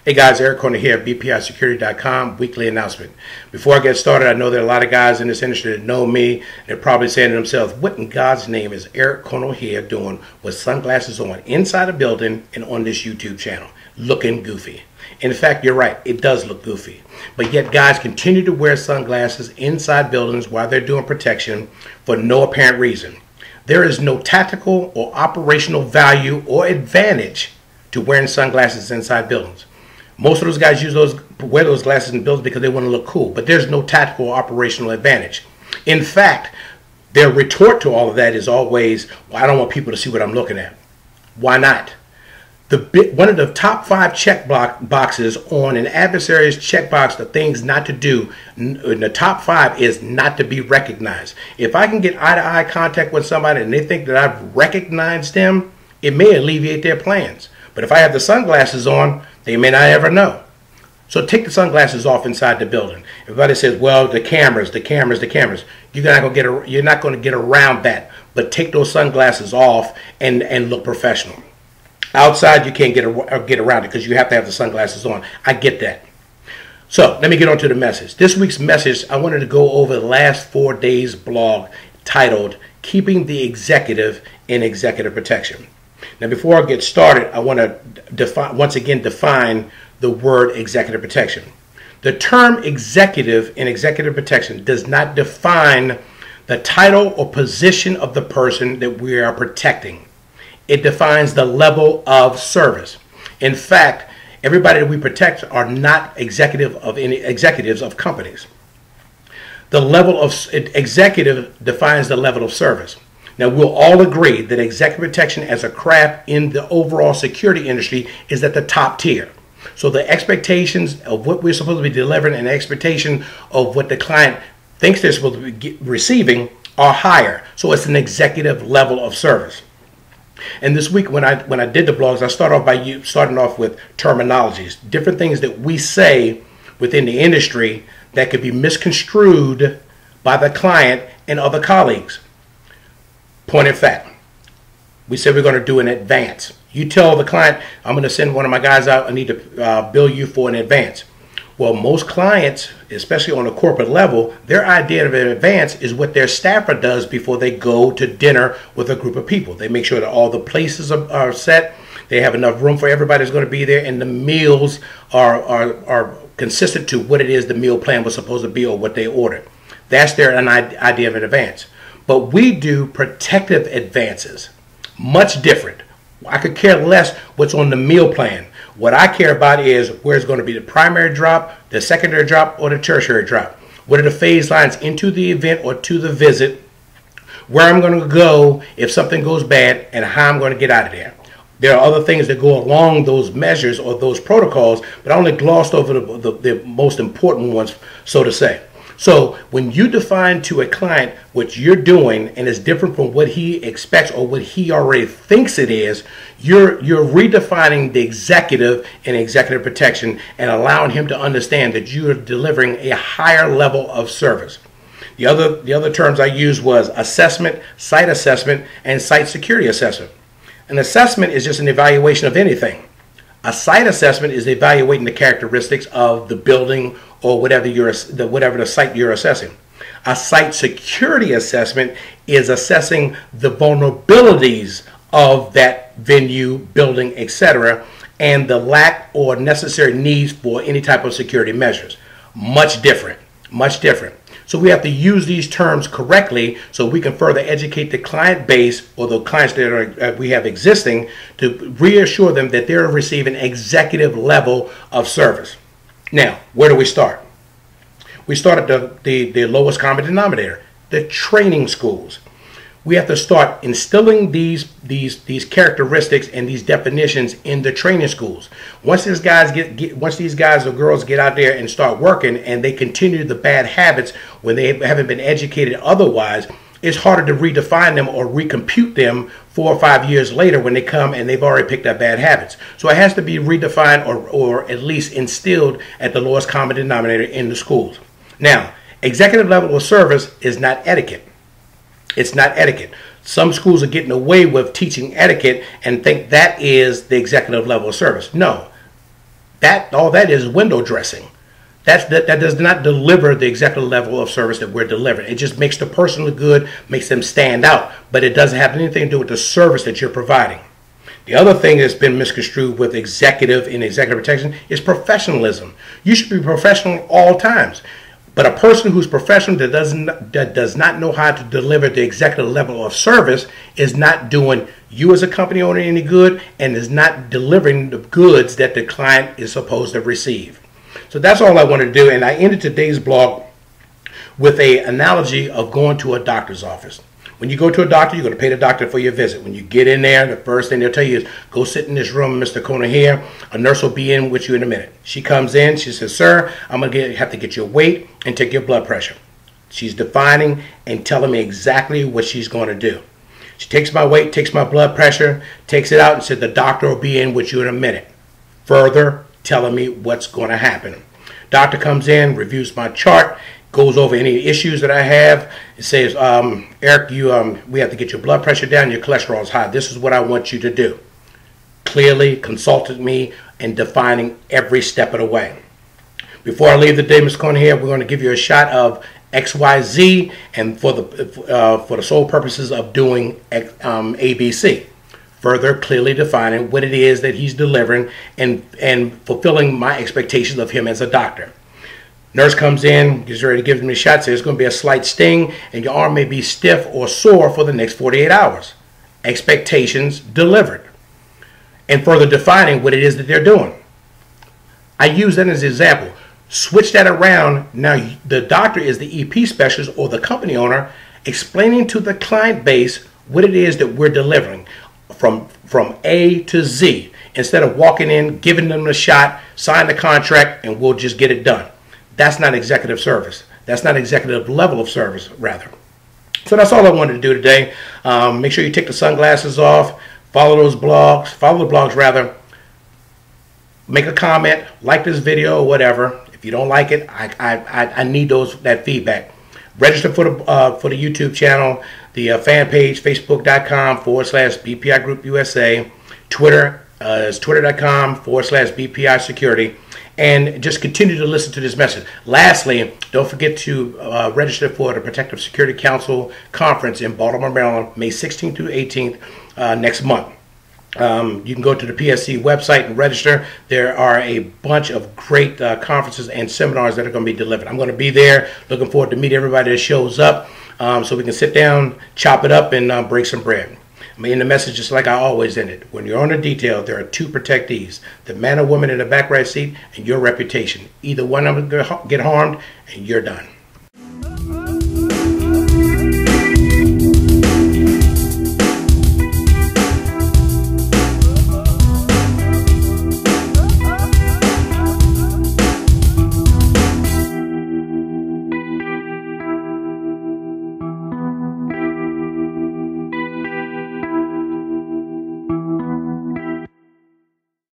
Hey guys, Eric Corner here at bpisecurity.com, weekly announcement. Before I get started, I know there are a lot of guys in this industry that know me. They're probably saying to themselves, what in God's name is Eric Corner here doing with sunglasses on inside a building and on this YouTube channel, looking goofy? In fact, you're right, it does look goofy. But yet guys continue to wear sunglasses inside buildings while they're doing protection for no apparent reason. There is no tactical or operational value or advantage to wearing sunglasses inside buildings. Most of those guys wear those glasses in buildings because they want to look cool, but there's no tactical or operational advantage. In fact, their retort to all of that is always, well, I don't want people to see what I'm looking at. Why not? One of the top 5 check boxes on an adversary's checkbox, the things not to do, in the top 5 is not to be recognized. If I can get eye-to-eye contact with somebody and they think that I've recognized them, it may alleviate their plans. But if I have the sunglasses on, they may not ever know. So take the sunglasses off inside the building. Everybody says, well, the cameras. You're not going to get around that. But take those sunglasses off and look professional. Outside, you can't get around it because you have to have the sunglasses on. I get that. So let me get on to the message. This week's message, I wanted to go over the last 4 days blog titled, Keeping the Executive in Executive Protection. Now, before I get started, I want to once again define the word executive protection. The term executive in executive protection does not define the title or position of the person that we are protecting. It defines the level of service. In fact, everybody that we protect are not executives of companies. The level of executive defines the level of service. Now, we'll all agree that executive protection as a craft in the overall security industry is at the top tier. So the expectations of what we're supposed to be delivering and the expectation of what the client thinks they're supposed to be receiving are higher. So it's an executive level of service. And this week when I did the blogs, I starting off with terminologies, different things that we say within the industry that could be misconstrued by the client and other colleagues. Point in fact, we said we're going to do an advance. You tell the client, I'm going to send one of my guys out. I need to bill you for an advance. Well, most clients, especially on a corporate level, their idea of an advance is what their staffer does before they go to dinner with a group of people. They make sure that all the places are set. They have enough room for everybody who's going to be there, and the meals are consistent to what it is the meal plan was supposed to be or what they ordered. That's their idea of an advance. But we do protective advances, much different. I could care less what's on the meal plan. What I care about is where it's going to be the primary drop, the secondary drop, or the tertiary drop. What are the phase lines into the event or to the visit, where I'm going to go if something goes bad, and how I'm going to get out of there. There are other things that go along those measures or those protocols, but I only glossed over the most important ones, so to say. So when you define to a client what you're doing and it's different from what he expects or what he already thinks it is, you're redefining the executive in executive protection and allowing him to understand that you are delivering a higher level of service. The other terms I used was assessment, site assessment, and site security assessment. An assessment is just an evaluation of anything. A site assessment is evaluating the characteristics of the building or whatever the site you're assessing. A site security assessment is assessing the vulnerabilities of that venue, building, etc., and the lack or necessary needs for any type of security measures. Much different, much different. So we have to use these terms correctly so we can further educate the client base or the clients that we have existing to reassure them that they're receiving executive level of service. Now, where do we start? We start at the lowest common denominator, the training schools. We have to start instilling these characteristics and these definitions in the training schools. Once these guys or girls get out there and start working and they continue the bad habits when they haven't been educated otherwise, it's harder to redefine them or recompute them 4 or 5 years later when they come and they've already picked up bad habits. So it has to be redefined or at least instilled at the lowest common denominator in the schools. Now, executive level of service is not etiquette. It's not etiquette. Some schools are getting away with teaching etiquette and think that is the executive level of service. No. all that is window dressing. That does not deliver the executive level of service that we're delivering. It just makes the person look good, makes them stand out, but it doesn't have anything to do with the service that you're providing. The other thing that's been misconstrued with executive and executive protection is professionalism. You should be professional at all times. But a person who's professional that does not know how to deliver the executive level of service is not doing you as a company owner any good, and is not delivering the goods that the client is supposed to receive. So that's all I wanted to do, and I ended today's blog with an analogy of going to a doctor's office. When you go to a doctor, you're going to pay the doctor for your visit. When you get in there, the first thing they'll tell you is, go sit in this room, Mr. Kona here. A nurse will be in with you in a minute. She comes in, she says, sir, I'm going to have to get your weight and take your blood pressure. She's defining and telling me exactly what she's going to do. She takes my weight, takes my blood pressure, takes it out and said, the doctor will be in with you in a minute. Further telling me what's going to happen. Doctor comes in, reviews my chart, goes over any issues that I have. It says, Eric, we have to get your blood pressure down. Your cholesterol is high. This is what I want you to do. Clearly consulted me and defining every step of the way. Before I leave the day, Ms. Coney here, we're going to give you a shot of XYZ, and for the sole purposes of doing ABC. Further clearly defining what it is that he's delivering and fulfilling my expectations of him as a doctor. Nurse comes in, gets ready to give me a shot, says there's going to be a slight sting and your arm may be stiff or sore for the next 48 hours. Expectations delivered. And further defining what it is that they're doing. I use that as an example. Switch that around. Now the doctor is the EP specialist or the company owner explaining to the client base what it is that we're delivering from A to Z. Instead of walking in, giving them a shot, sign the contract, and we'll just get it done. That's not executive service. That's not executive level of service, rather. So that's all I wanted to do today. Make sure you take the sunglasses off, follow the blogs rather. Make a comment, like this video or whatever. If you don't like it, I need that feedback. Register for the YouTube channel, the fan page, facebook.com/BPI Group USA. Twitter is twitter.com/BPI Security. And just continue to listen to this message. Lastly, don't forget to register for the Protective Security Council Conference in Baltimore, Maryland, May 16th through 18th next month. You can go to the PSC website and register. There are a bunch of great conferences and seminars that are going to be delivered. I'm going to be there. Looking forward to meet everybody that shows up so we can sit down, chop it up, and break some bread. I'm in the message just like I always end it. When you're on a detail, there are two protectees: the man or woman in the back right seat and your reputation. Either one of them get harmed and you're done.